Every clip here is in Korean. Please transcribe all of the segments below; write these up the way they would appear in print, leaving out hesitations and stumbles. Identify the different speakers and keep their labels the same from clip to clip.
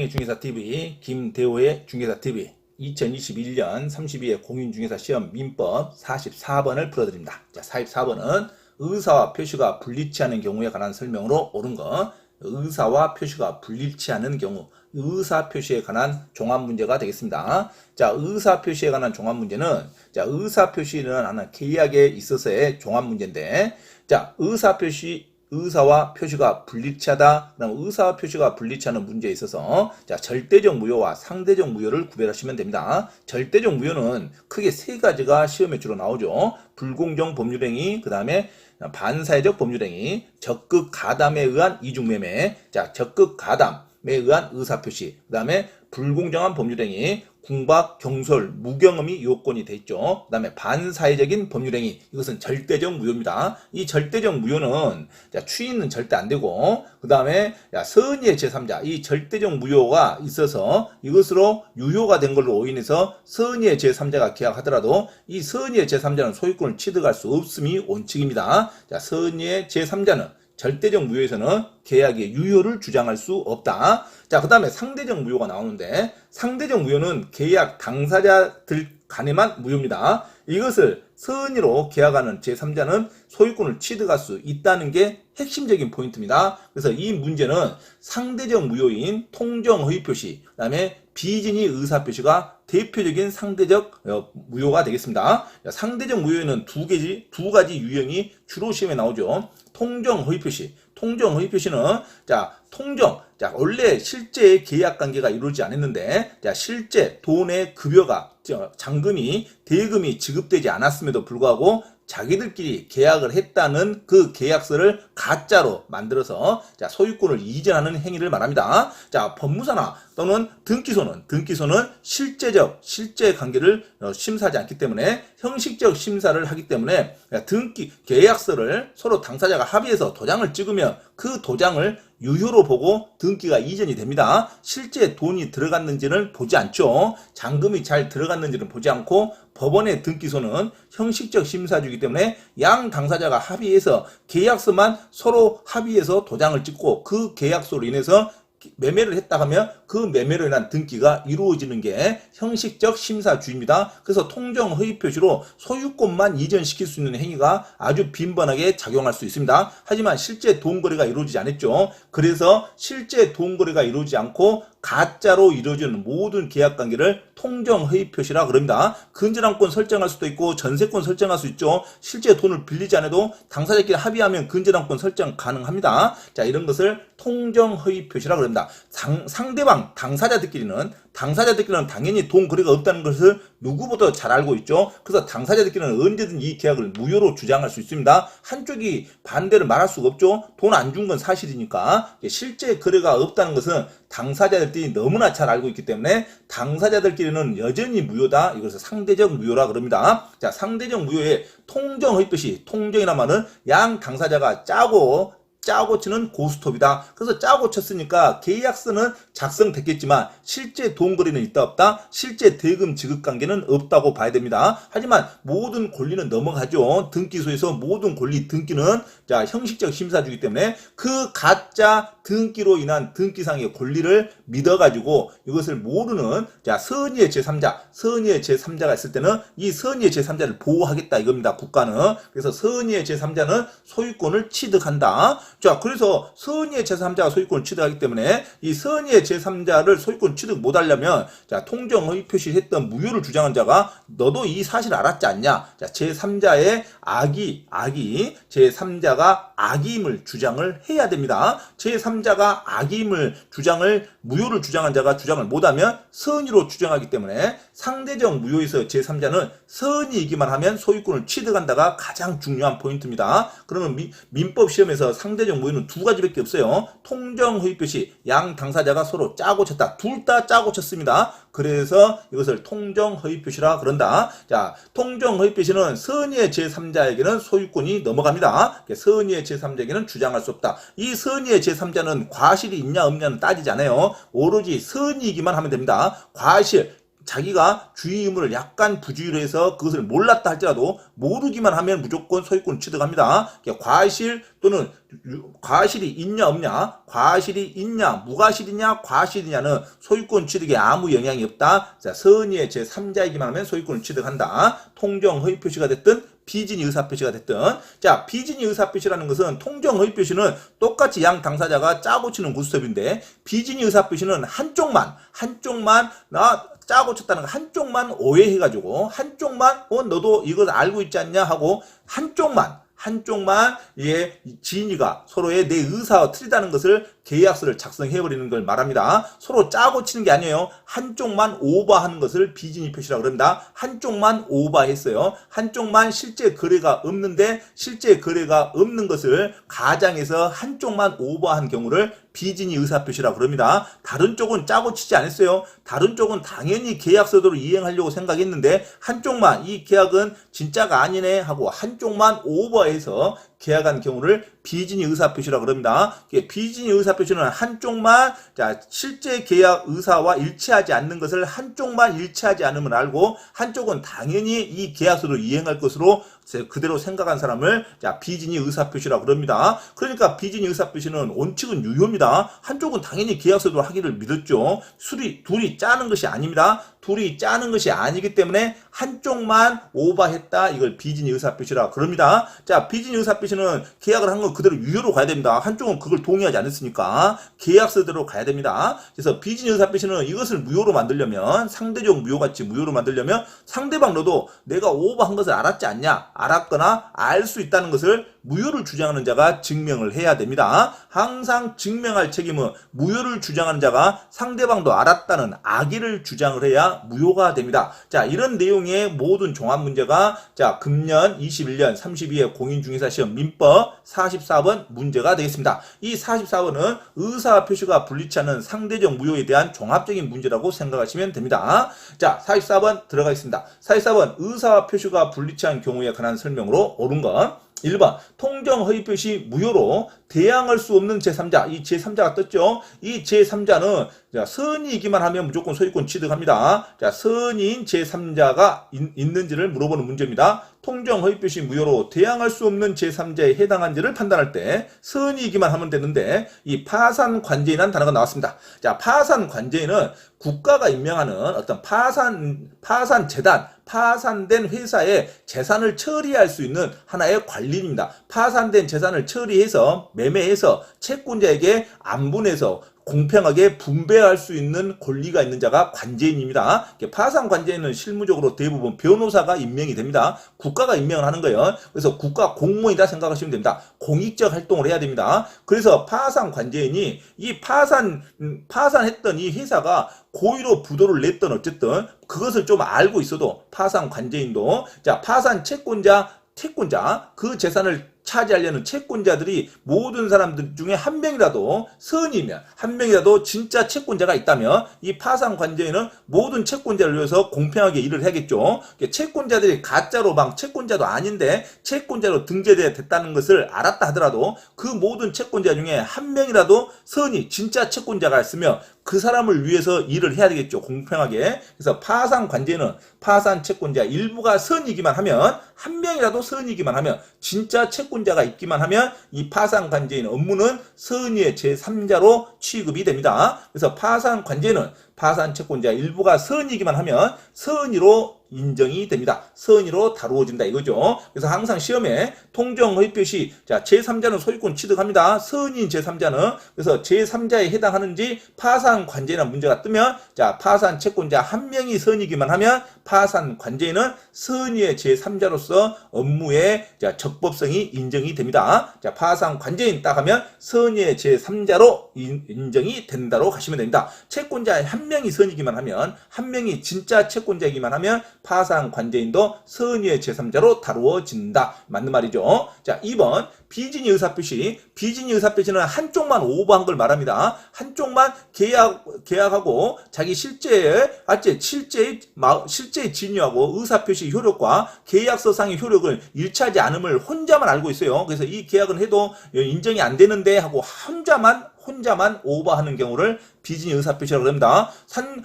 Speaker 1: 김대웅의 중개사TV, 김대호의 중개사TV 2021년 32회 공인중개사 시험 민법 44번을 풀어드립니다. 자, 44번은 의사와 표시가 불일치 하는 경우에 관한 설명으로 옳은 거, 의사와 표시가 불일치 하는 경우, 의사 표시에 관한 종합 문제가 되겠습니다. 자, 의사 표시에 관한 종합 문제는, 자, 의사 표시는 하는 계약에 있어서의 종합 문제인데, 자, 의사와 표시가 불일치하다. 그다음 의사와 표시가 불일치하는 문제에 있어서 자, 절대적 무효와 상대적 무효를 구별하시면 됩니다. 절대적 무효는 크게 세 가지가 시험에 주로 나오죠. 불공정 법률행위, 그다음에 반사회적 법률행위, 적극 가담에 의한 이중매매. 자, 적극 가담에 의한 의사표시, 그 다음에 불공정한 법률행위, 궁박, 경솔, 무경험이 요건이 돼 있죠. 그 다음에 반사회적인 법률행위, 이것은 절대적 무효입니다. 이 절대적 무효는 자, 추인은 절대 안 되고, 그 다음에 선의의 제3자, 이 절대적 무효가 있어서 이것으로 유효가 된 걸로 인해서 선의의 제3자가 계약하더라도 이 선의의 제3자는 소유권을 취득할 수 없음이 원칙입니다. 자, 선의의 제3자는 절대적 무효에서는 계약의 유효를 주장할 수 없다. 자, 그 다음에 상대적 무효가 나오는데, 상대적 무효는 계약 당사자들 간에만 무효입니다. 이것을 선의로 계약하는 제3자는 소유권을 취득할 수 있다는 게 핵심적인 포인트입니다. 그래서 이 문제는 상대적 무효인 통정 허위 표시, 그 다음에 비진의 의사 표시가 대표적인 상대적 무효가 되겠습니다. 상대적 무효에는 두 가지 유형이 주로 시험에 나오죠. 통정 허위 표시. 통정 허위 표시는 자, 원래 실제 계약 관계가 이루어지지 않았는데, 자, 실제 돈의 급여가, 잔금이, 대금이 지급되지 않았음에도 불구하고 자기들끼리 계약을 했다는 그 계약서를 가짜로 만들어서 자, 소유권을 이전하는 행위를 말합니다. 자, 법무사나 또는 등기소는 실제 관계를 심사하지 않기 때문에 형식적 심사를 하기 때문에 계약서를 서로 당사자가 합의해서 도장을 찍으면 그 도장을 유효로 보고 등기가 이전이 됩니다. 실제 돈이 들어갔는지는 보지 않죠. 잔금이 잘 들어갔는지는 보지 않고 법원의 등기소는 형식적 심사주이기 때문에 양 당사자가 합의해서 계약서만 서로 합의해서 도장을 찍고 그 계약서로 인해서 매매를 했다 하면 그 매매로 인한 등기가 이루어지는 게 형식적 심사주의입니다. 그래서 통정 허위 표시로 소유권만 이전시킬 수 있는 행위가 아주 빈번하게 작용할 수 있습니다. 하지만 실제 돈 거래가 이루어지지 않았죠. 그래서 실제 돈 거래가 이루어지지 않고 가짜로 이루어지는 모든 계약 관계를 통정 허위 표시라 그럽니다. 근저당권 설정할 수도 있고 전세권 설정할 수 있죠. 실제 돈을 빌리지 않아도 당사자끼리 합의하면 근저당권 설정 가능합니다. 자, 이런 것을 통정 허위 표시라 그럽니다. 상대방 당사자들끼리는 당연히 돈 거래가 없다는 것을 누구보다 잘 알고 있죠. 그래서 당사자들끼리는 언제든 이 계약을 무효로 주장할 수 있습니다. 한쪽이 반대를 말할 수가 없죠. 돈 안 준 건 사실이니까. 실제 거래가 없다는 것은 당사자들끼리 너무나 잘 알고 있기 때문에 당사자들끼리는 여전히 무효다. 이것을 상대적 무효라 그럽니다. 자, 상대적 무효의 통정 허위 표시, 통정이란 말은 양 당사자가 짜고 치는 고스톱이다. 그래서 짜고 쳤으니까 계약서는 작성됐겠지만 실제 돈 거래는 있다 없다? 실제 대금 지급 관계는 없다고 봐야 됩니다. 하지만 모든 권리는 넘어가죠. 등기소에서 모든 권리 등기는 자, 형식적 심사주기 때문에 그 가짜 등기로 인한 등기상의 권리를 믿어가지고 이것을 모르는 자, 선의의 제3자가 있을 때는 이 선의의 제3자를 보호하겠다 이겁니다. 국가는. 그래서 선의의 제3자는 소유권을 취득한다. 자, 그래서 선의의 제3자가 소유권을 취득하기 때문에 이 선의의 제3자를 소유권 취득 못하려면 자, 통정 허위 표시했던 무효를 주장한 자가 너도 이 사실 알았지 않냐? 자, 제3자의 제3자가 악의임을 주장을 해야 됩니다. 제3자가 악의임을 무효를 주장한 자가 주장을 못하면 선의로 주장하기 때문에 상대적 무효에서 제3자는 선의이기만 하면 소유권을 취득한다가 가장 중요한 포인트입니다. 그러면 민법 시험에서 상대적 무효는 두 가지밖에 없어요. 통정 허위 표시, 양 당사자가 서로 짜고 쳤다. 둘 다 짜고 쳤습니다. 그래서 이것을 통정 허위 표시라 그런다. 자, 통정 허위 표시는 선의의 제3자에게는 소유권이 넘어갑니다. 선의의 제3자에게는 주장할 수 없다. 이 선의의 제3자는 과실이 있냐 없냐는 따지지 않아요. 오로지 선의이기만 하면 됩니다. 자기가 주의 의무를 약간 부주의로 해서 그것을 몰랐다 할지라도 모르기만 하면 무조건 소유권을 취득합니다. 과실 또는 과실이 있냐 없냐, 과실이 있냐 무과실이냐 과실이냐는 소유권 취득에 아무 영향이 없다. 자, 선의의 제3자이기만 하면 소유권을 취득한다. 통정 허위 표시가 됐든 비진의 의사표시가 됐든. 자, 비진의 의사표시라는 것은 통정 허위 표시는 똑같이 양 당사자가 짜고 치는 고스톱인데, 비진의 의사표시는 한쪽만 나 짜고 쳤다는 거 한쪽만 오해해가지고 한쪽만 너도 이걸 알고 있지 않냐 하고 한쪽만 지인이가 서로의 내 의사와 틀리다는 것을 계약서를 작성해버리는 걸 말합니다. 서로 짜고 치는 게 아니에요. 한쪽만 오버하는 것을 비진의 표시라고 그럽니다. 한쪽만 오버했어요. 한쪽만 실제 거래가 없는데 실제 거래가 없는 것을 가장해서 한쪽만 오버한 경우를 비진의 의사표시라고 그럽니다. 다른 쪽은 짜고 치지 않았어요. 다른 쪽은 당연히 계약서대로 이행하려고 생각했는데 한쪽만 이 계약은 진짜가 아니네 하고 한쪽만 오버해서 계약한 경우를 비진의 의사표시라고 그럽니다. 비진의 의사표시는 한쪽만 실제 계약 의사와 일치하지 않는 것을 한쪽만 일치하지 않으면 알고 한쪽은 당연히 이 계약서를 이행할 것으로 그대로 생각한 사람을 비진의 의사표시라고 그럽니다. 그러니까 비진의 의사표시는 원칙은 유효입니다. 한쪽은 당연히 계약서도 하기를 믿었죠. 둘이 짜는 것이 아닙니다. 둘이 짜는 것이 아니기 때문에 한쪽만 오버했다. 이걸 비진의 의사표시라고 그럽니다. 자, 비진의 의사표시는 계약을 한 건 그대로 유효로 가야 됩니다. 한쪽은 그걸 동의하지 않았으니까 계약서대로 가야 됩니다. 그래서 비진의 의사표시는 이것을 무효로 만들려면, 상대적 무효같이 무효로 만들려면 상대방 너도 내가 오버한 것을 알았지 않냐, 알았거나 알 수 있다는 것을 무효를 주장하는 자가 증명을 해야 됩니다. 항상 증명할 책임은 무효를 주장하는 자가 상대방도 알았다는 악의를 주장을 해야 무효가 됩니다. 자, 이런 내용의 모든 종합 문제가 금년 21년 32회 공인중개사시험 민법 44번 문제가 되겠습니다. 이 44번은 의사 표시가 불리치 않은 상대적 무효에 대한 종합적인 문제라고 생각하시면 됩니다. 자, 44번 들어가겠습니다. 44번 의사 표시가 불리치 않은 경우에 관한 설명으로 옳은 건 1번 통정 허위 표시 무효로 대항할 수 없는 제3자, 이 제3자가 떴죠. 이 제3자는 선의이기만 하면 무조건 소유권 취득합니다. 자, 선의인 제3자가 있는지를 물어보는 문제입니다. 통정 허위 표시 무효로 대항할 수 없는 제3자에 해당한지를 판단할 때 선의이기만 하면 되는데, 이 파산 관제인이라는 단어가 나왔습니다. 자, 파산 관제인은 국가가 임명하는 어떤 파산 재단, 파산된 회사의 재산을 처리할 수 있는 하나의 관리인입니다. 파산된 재산을 처리해서 매매해서 채권자에게 안분해서 공평하게 분배할 수 있는 권리가 있는 자가 관제인입니다. 파산 관제인은 실무적으로 대부분 변호사가 임명이 됩니다. 국가가 임명을 하는 거예요. 그래서 국가 공무원이다 생각하시면 됩니다. 공익적 활동을 해야 됩니다. 그래서 파산 관제인이 이 파산했던 이 회사가 고의로 부도를 냈던 어쨌든 그것을 좀 알고 있어도 파산 관제인도 파산 채권자 그 재산을 차지하려는 채권자들이 모든 사람들 중에 한 명이라도 선이면, 한 명이라도 진짜 채권자가 있다면 이 파산 관제인은 모든 채권자를 위해서 공평하게 일을 해야겠죠. 채권자들이 가짜로 채권자도 아닌데 채권자로 등재됐다는 것을 알았다 하더라도 그 모든 채권자 중에 한 명이라도 진짜 채권자가 있으면 그 사람을 위해서 일을 해야 되겠죠. 공평하게. 그래서 파산 관제는 파산 채권자 일부가 선이기만 하면, 한 명이라도 선이기만 하면, 진짜 채권자가 있기만 하면 이 파산 관제인 업무는 선의의 제3자로 취급이 됩니다. 그래서 파산 관제는 파산 채권자 일부가 선이기만 하면 선의로 인정이 됩니다. 선의로 다루어진다 이거죠. 그래서 항상 시험에 통정 허위 표시, 제3자는 소유권 취득합니다. 선의인 제3자는. 그래서 제3자에 해당하는지 파산 관제인이라는 문제가 뜨면 파산 채권자 한 명이 선이기만 하면 파산 관제인은 선의의 제3자로서 업무의 적법성이 인정이 됩니다. 파산 관제인 딱 하면 선의의 제3자로 인정이 된다로 가시면 됩니다. 채권자 한 명이 선이기만 하면, 한 명이 진짜 채권자이기만 하면 파산 관제인도 선의의 제3자로 다루어진다. 맞는 말이죠. 자, 2번 비진의 의사표시. 비진의 의사표시는 한쪽만 오버한 걸 말합니다. 한쪽만 계약하고 자기 실제의 진유하고 의사표시 효력과 계약서상의 효력을 일치하지 않음을 혼자만 알고 있어요. 그래서 이 계약은 해도 인정이 안 되는데 하고 혼자만 혼자만 오버하는 경우를 비진의 의사표시라고 합니다.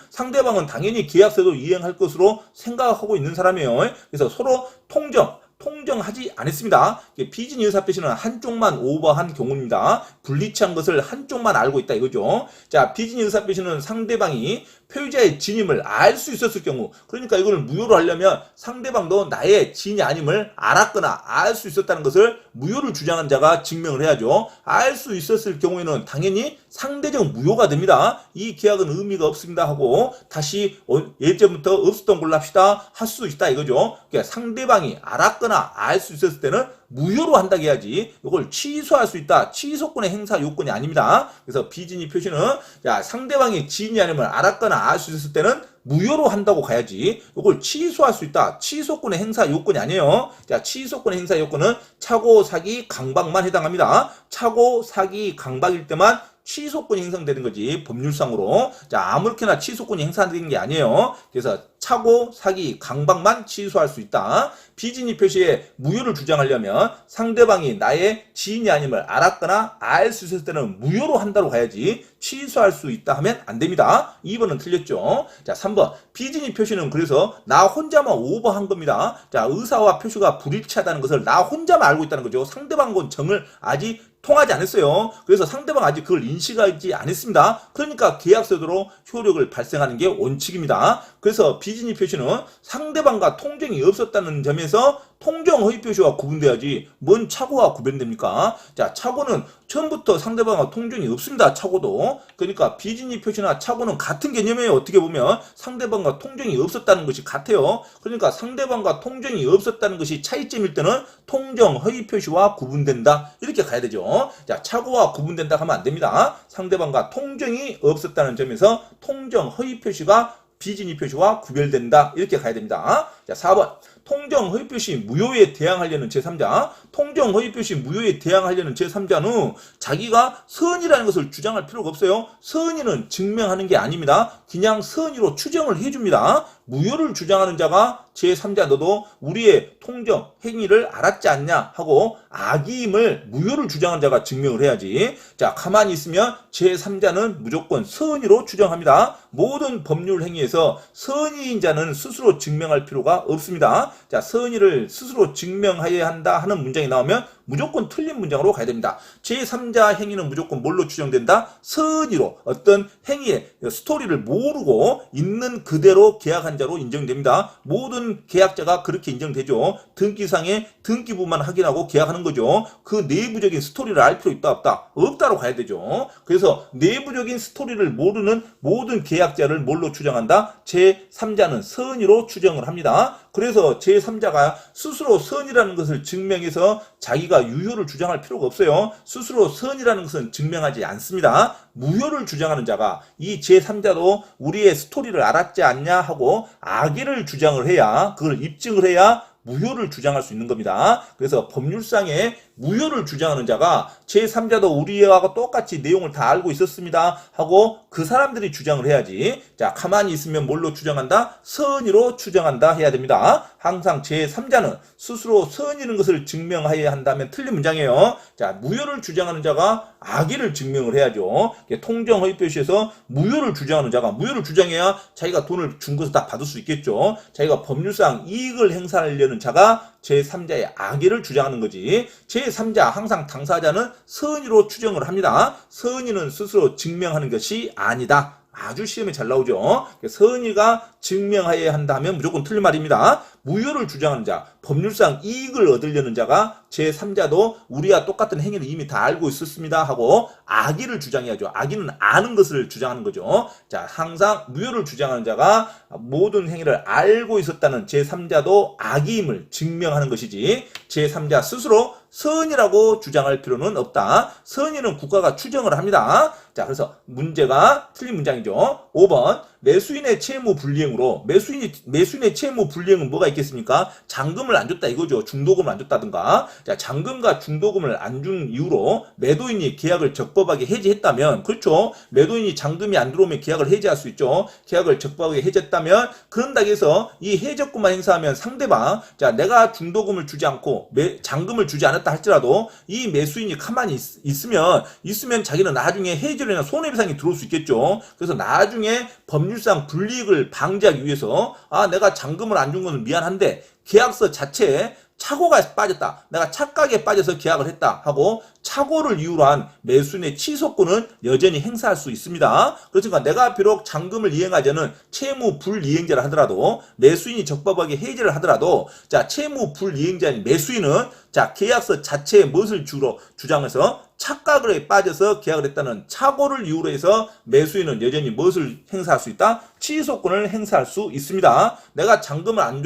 Speaker 1: 상대방은 당연히 계약서도 이행할 것으로 생각하고 있는 사람이에요. 그래서 서로 통정하지 않았습니다. 비진의 의사표시는 한쪽만 오버한 경우입니다. 불리치한 것을 한쪽만 알고 있다 이거죠. 자, 비진의 의사표시는 상대방이 표의자의 진임을 알 수 있었을 경우, 그러니까 이걸 무효로 하려면 상대방도 나의 진이 아님을 알았거나 알 수 있었다는 것을 무효를 주장한 자가 증명을 해야죠. 알 수 있었을 경우에는 당연히 상대적 무효가 됩니다. 이 계약은 의미가 없습니다 하고 다시 예전부터 없었던 걸로 합시다 할 수 있다 이거죠. 그러니까 상대방이 알았거나 알 수 있었을 때는 무효로 한다고 해야지 이걸 취소할 수 있다. 취소권의 행사 요건이 아닙니다. 그래서 비진의 표시는 상대방이 진이 아니면 알았거나 알 수 있었을 때는 무효로 한다고 가야지 이걸 취소할 수 있다. 취소권의 행사 요건이 아니에요. 자, 취소권의 행사 요건은 차고, 사기, 강박만 해당합니다. 차고, 사기, 강박일 때만 취소권이 형성되는 거지 법률상으로. 자, 아무렇게나 취소권이 행사되는 게 아니에요. 그래서 차고, 사기, 강박만 취소할 수 있다. 비진의 표시에 무효를 주장하려면 상대방이 나의 지인이 아님을 알았거나 알 수 있을 때는 무효로 한다고 가야지 취소할 수 있다 하면 안 됩니다. 2번은 틀렸죠. 자, 3번 비진의 표시는 그래서 나 혼자만 오버한 겁니다. 자, 의사와 표시가 불일치하다는 것을 나 혼자만 알고 있다는 거죠. 상대방은 정을 아직 통하지 않았어요. 그래서 상대방 아직 그걸 인식하지 않았습니다. 그러니까 계약서대로 효력을 발생하는 게 원칙입니다. 그래서 비진의 표시는 상대방과 통정이 없었다는 점에서 통정 허위 표시와 구분돼야지 뭔 차고와 구별됩니까? 자, 차고는 처음부터 상대방과 통정이 없습니다. 차고도. 그러니까 비진의 표시나 차고는 같은 개념이에요. 어떻게 보면 상대방과 통정이 없었다는 것이 같아요. 그러니까 상대방과 통정이 없었다는 것이 차이점일 때는 통정 허위 표시와 구분된다. 이렇게 가야 되죠. 자, 차고와 구분된다 하면 안 됩니다. 상대방과 통정이 없었다는 점에서 통정 허위 표시가 비진의 표시와 구별된다. 이렇게 가야 됩니다. 자, 4번. 통정 허위 표시 무효에 대항하려는 제3자. 통정 허위 표시 무효에 대항하려는 제3자는 자기가 서은이라는 것을 주장할 필요가 없어요. 서은이는 증명하는 게 아닙니다. 그냥 서은이로 추정을 해줍니다. 무효를 주장하는 자가 제3자 너도 우리의 통정 행위를 알았지 않냐 하고 악의임을 무효를 주장하는 자가 증명을 해야지. 자, 가만히 있으면 제3자는 무조건 서은이로 추정합니다. 모든 법률 행위에서 서은이인 자는 스스로 증명할 필요가 없습니다. 자, 서은이를 스스로 증명해야 한다 하는 문장이 나오면 무조건 틀린 문장으로 가야 됩니다. 제3자 행위는 무조건 뭘로 추정된다? 서은이로 어떤 행위의 스토리를 모르고 있는 그대로 계약한 자로 인정됩니다. 모든 계약자가 그렇게 인정되죠. 등기상의 등기부만 확인하고 계약하는 거죠. 그 내부적인 스토리를 알 필요 있다 없다? 없다로 가야 되죠. 그래서 내부적인 스토리를 모르는 모든 계약자를 뭘로 추정한다? 제3자는 서은이로 추정을 합니다. 그래서 제3자가 스스로 서은이라는 것을 증명해서 자기가 유효를 주장할 필요가 없어요. 스스로 서은이라는 것은 증명하지 않습니다. 무효를 주장하는 자가 이 제3자도 우리의 스토리를 알았지 않냐 하고 악의를 주장을 해야, 그걸 입증을 해야 무효를 주장할 수 있는 겁니다. 그래서 법률상에 무효를 주장하는 자가 제3자도 우리와 똑같이 내용을 다 알고 있었습니다 하고 그 사람들이 주장을 해야지. 자, 가만히 있으면 뭘로 주장한다? 서은이로 추정한다 해야 됩니다. 항상 제3자는 스스로 서은이라는 것을 증명해야 한다면 틀린 문장이에요. 자, 무효를 주장하는 자가 악의를 증명을 해야죠. 통정 허위 표시에서 무효를 주장하는 자가 무효를 주장해야 자기가 돈을 준 것을 다 받을 수 있겠죠. 자기가 법률상 이익을 행사하려는 자가 제3자의 악의를 주장하는 거지. 제3자 항상 당사자는 서은이로 추정을 합니다. 서은이는 스스로 증명하는 것이 아니다. 아주 시험에 잘 나오죠. 서은이가 증명해야 한다면 무조건 틀린 말입니다. 무효를 주장하는 자, 법률상 이익을 얻으려는 자가 제3자도 우리와 똑같은 행위를 이미 다 알고 있었습니다 하고 악의를 주장해야죠. 악의는 아는 것을 주장하는 거죠. 자, 항상 무효를 주장하는 자가 모든 행위를 알고 있었다는 제3자도 악의임을 증명하는 것이지 제3자 스스로 서은이라고 주장할 필요는 없다. 서은이는 국가가 추정을 합니다. 자, 그래서 문제가 틀린 문장이죠. 5번. 매수인의 채무 불이행으로 매수인의 채무 불이행은 뭐가 있겠습니까? 잔금을 안 줬다 이거죠. 중도금을 안 줬다든가. 자, 잔금과 중도금을 안 준 이유로 매도인이 계약을 적법하게 해지했다면, 그렇죠. 매도인이 잔금이 안 들어오면 계약을 해지할 수 있죠. 계약을 적법하게 해지했다면, 그런다고 해서 이 해적금만 행사하면 상대방, 자, 내가 중도금을 주지 않고 잔금을 주지 않았다 할지라도 이 매수인이 가만히 있으면 자기는 나중에 해지료나 손해배상이 들어올 수 있겠죠. 그래서 나중에 법률상 불이익을 방지하기 위해서 내가 잔금을 안 준 것은 미안한데 계약서 자체에 착오가 빠졌다. 내가 착각에 빠져서 계약을 했다 하고 착오를 이유로 한 매수인의 취소권은 여전히 행사할 수 있습니다. 그렇지만 내가 비록 잔금을 이행하지 않은 채무 불이행자를 하더라도 매수인이 적법하게 해지를 하더라도 자, 채무 불이행자인 매수인은 자, 계약서 자체에 무엇을 주장해서 착각에 빠져서 계약을 했다는 착오를 이유로 해서 매수인은 여전히 무엇을 행사할 수 있다? 취소권을 행사할 수 있습니다. 내가 잔금을 안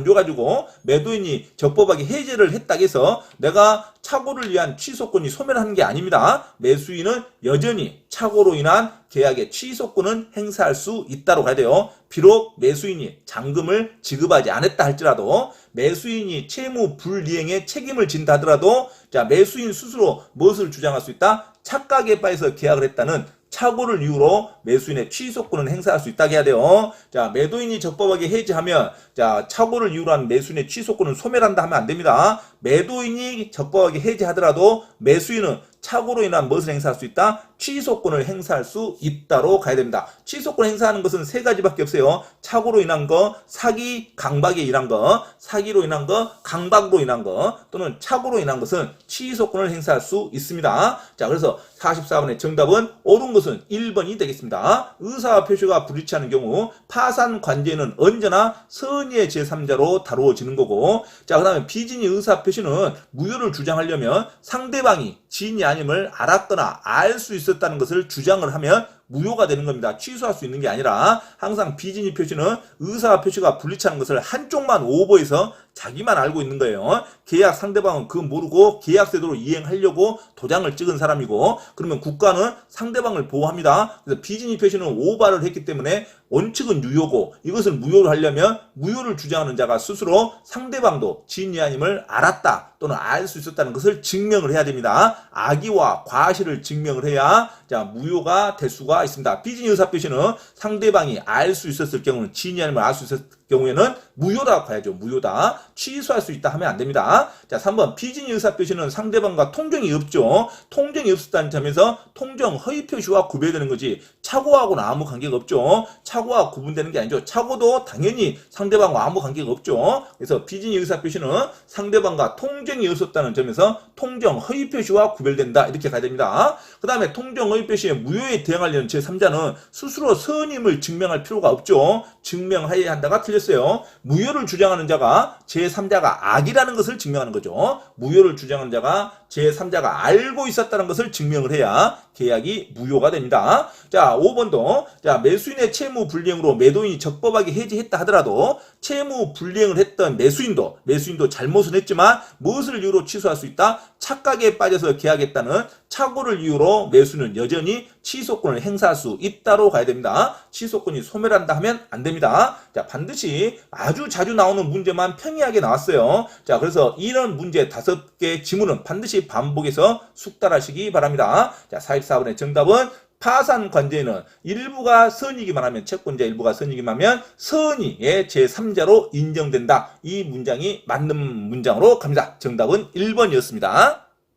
Speaker 1: 줘가지고 매도인이 적법하게 해지를 했다고 해서 내가 착오를 위한 취소권이 소멸하는 게 아닙니다. 매수인은 여전히 착오로 인한 계약의 취소권은 행사할 수 있다고 가야 돼요. 비록 매수인이 잔금을 지급하지 않았다 할지라도 매수인이 채무 불이행에 책임을 진다 하더라도 자, 매수인 스스로 무엇을 주장할 수 있다? 착각에 빠져서 계약을 했다는 착오를 이유로 매수인의 취소권은 행사할 수 있다고 해야 돼요. 자, 매도인이 적법하게 해지하면 자, 착오를 이유로 한 매수인의 취소권은 소멸한다 하면 안 됩니다. 매도인이 적법하게 해지하더라도 매수인은 착오로 인한 무엇을 행사할 수 있다? 취소권을 행사할 수 있다로 가야 됩니다. 취소권 행사하는 것은 세 가지밖에 없어요. 착오로 인한 거, 사기, 강박에 인한 거, 사기로 인한 거, 강박으로 인한 거, 또는 착오로 인한 것은 취소권을 행사할 수 있습니다. 자, 그래서 44번의 정답은 옳은 것은 1번이 되겠습니다. 의사 표시가 불일치하는 경우 파산 관제는 언제나 선의의 제3자로 다루어지는 거고, 자, 그 다음에 비진의 의사 표시는 무효를 주장하려면 상대방이 지인이 아님을 알았거나 알 수 있었다는 것을 주장을 하면 무효가 되는 겁니다. 취소할 수 있는 게 아니라 항상 비진의 표시는 의사 표시가 불일치하는 것을 한쪽만 오버해서 자기만 알고 있는 거예요. 계약 상대방은 그거 모르고 계약제도로 이행하려고 도장을 찍은 사람이고, 그러면 국가는 상대방을 보호합니다. 그래서 비진의 표시는 오바를 했기 때문에 원칙은 유효고, 이것을 무효를 하려면 무효를 주장하는 자가 스스로 상대방도 지인이 아님을 알았다 또는 알 수 있었다는 것을 증명을 해야 됩니다. 악의와 과실을 증명을 해야 자, 무효가 될 수가 있습니다. 비진의 의사표시는 상대방이 알 수 있었을 경우는, 지인이 아니면 알 수 있었을 경우에는 무효라고 봐야죠. 무효다. 취소할 수 있다 하면 안 됩니다. 자, 3번 비진의 의사표시는 상대방과 통정이 없죠. 통정이 없었다는 점에서 통정 허위표시와 구별되는 거지 착오하고는 아무 관계가 없죠. 착오와 구분되는 게 아니죠. 착오도 당연히 상대방과 아무 관계가 없죠. 그래서 비진의 의사표시는 상대방과 통정이 없었다는 점에서 통정 허위표시와 구별된다 이렇게 가야 됩니다. 그 다음에 통정 허위표시에 무효에 대응하려는 제3자는 스스로 선임을 증명할 필요가 없죠. 증명해야 한다가 틀렸어요. 무효를 주장하는 자가 제3자가 악이라는 것을 증명하는 거죠. 무효를 주장하는 자가 제3자가 알고 있었다는 것을 증명을 해야 계약이 무효가 됩니다. 자, 5번도 자, 매수인의 채무 불이행으로 매도인이 적법하게 해지했다 하더라도 채무 불이행을 했던 매수인도 잘못은 했지만 무엇을 이유로 취소할 수 있다? 착각에 빠져서 계약했다는 착오를 이유로 매수는 여전히 취소권을 행사할 수 있다로 가야 됩니다. 취소권이 소멸한다 하면 안 됩니다. 자, 반드시 아주 자주 나오는 문제만 평이하게 나왔어요. 자, 그래서 이런 문제 5개 지문은 반드시 반복해서 숙달하시기 바랍니다. 자, 44번의 정답은 파산 관제는 일부가 선이기만 하면, 채권자 일부가 선이기만 하면 선의의 제3자로 인정된다. 이 문장이 맞는 문장으로 갑니다. 정답은 1번이었습니다.